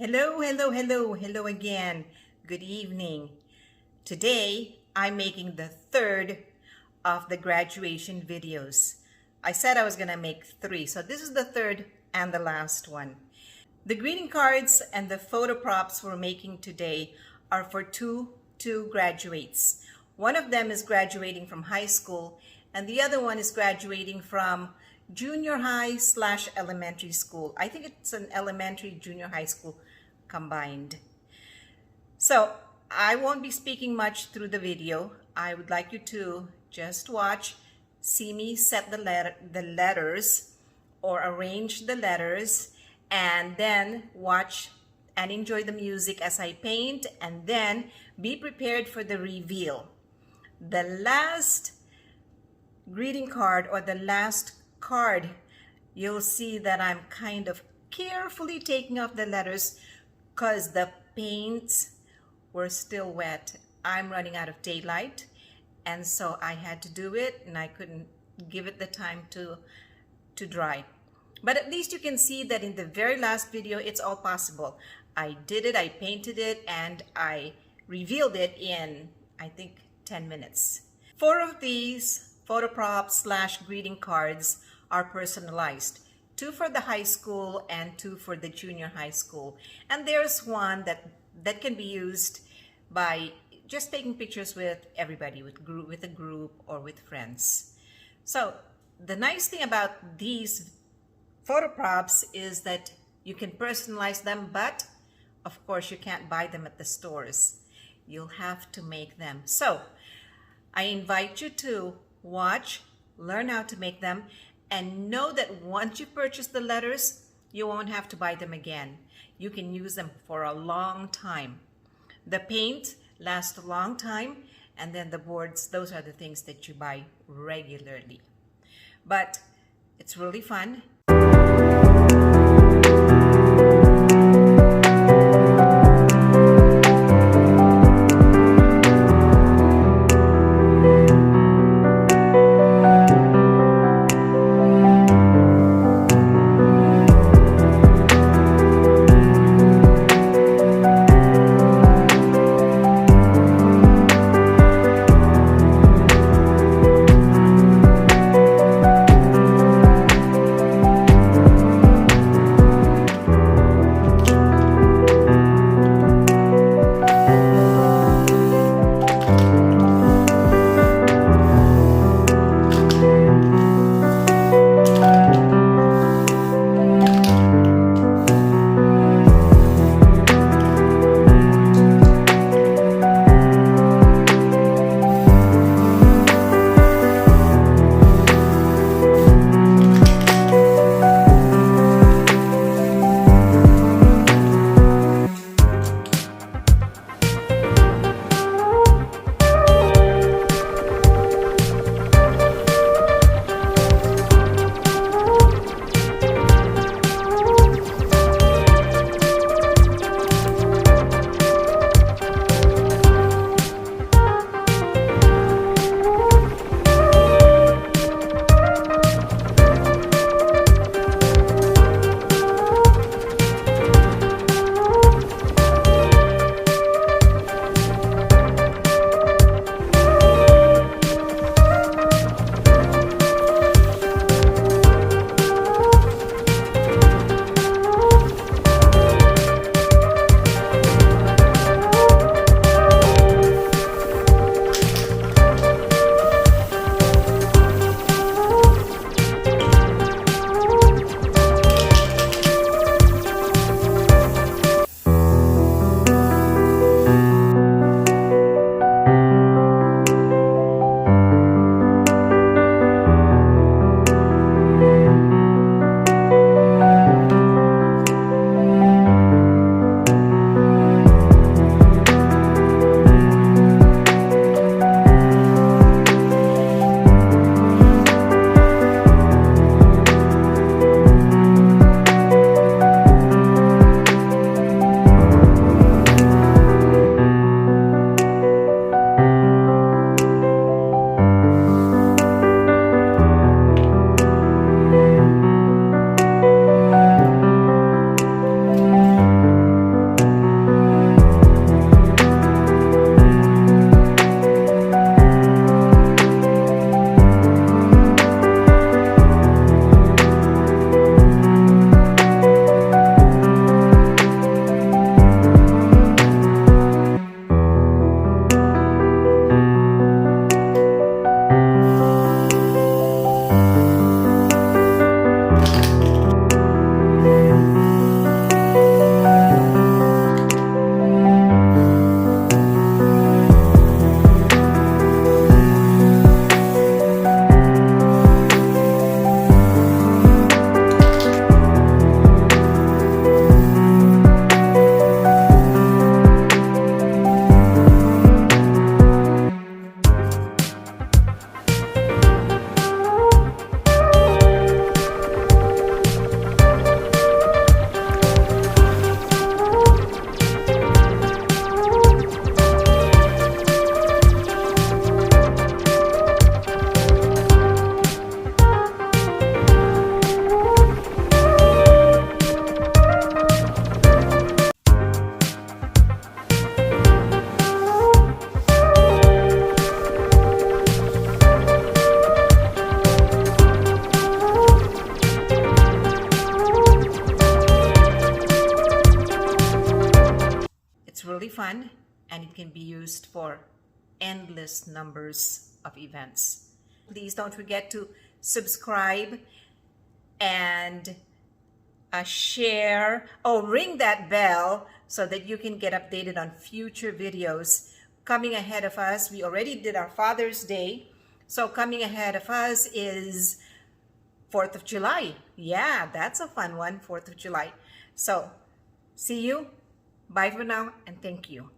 Hello again. Good evening. Today, I'm making the third of the graduation videos. I said I was going to make 3, so this is the third and the last one. The greeting cards and the photo props we're making today are for two graduates. One of them is graduating from high school, and the other one is graduating from junior high / elementary school. I think it's an elementary junior high school combined. So I won't be speaking much through the video. I would like you to just watch, see me set the letters or arrange the letters, and then watch and enjoy the music as I paint, and then be prepared for the reveal. The last greeting card or the last card, you'll see that I'm kind of carefully taking off the letters because the paints were still wet. I'm running out of daylight, and so I had to do it, and I couldn't give it the time to dry. But at least you can see that in the very last video, it's all possible. I did it, I painted it, and I revealed it in, I think, 10 minutes. 4 of these photo props / greeting cards are personalized. 2 for the high school and 2 for the junior high school. And there's one that can be used by just taking pictures with everybody, with a group or with friends. So the nice thing about these photo props is that you can personalize them, but of course you can't buy them at the stores. You'll have to make them. So I invite you to watch, learn how to make them, and know that once you purchase the letters, you won't have to buy them again. You can use them for a long time. The paint lasts a long time, and then the boards, those are the things that you buy regularly. But it's really fun. fun, and it can be used for endless numbers of events. Please don't forget to subscribe and share. Oh, ring that bell so that you can get updated on future videos coming ahead of us. We already did our Father's Day, so coming ahead of us is 4th of July. Yeah, that's a fun one, 4th of July. So see you. Bye for now, and thank you.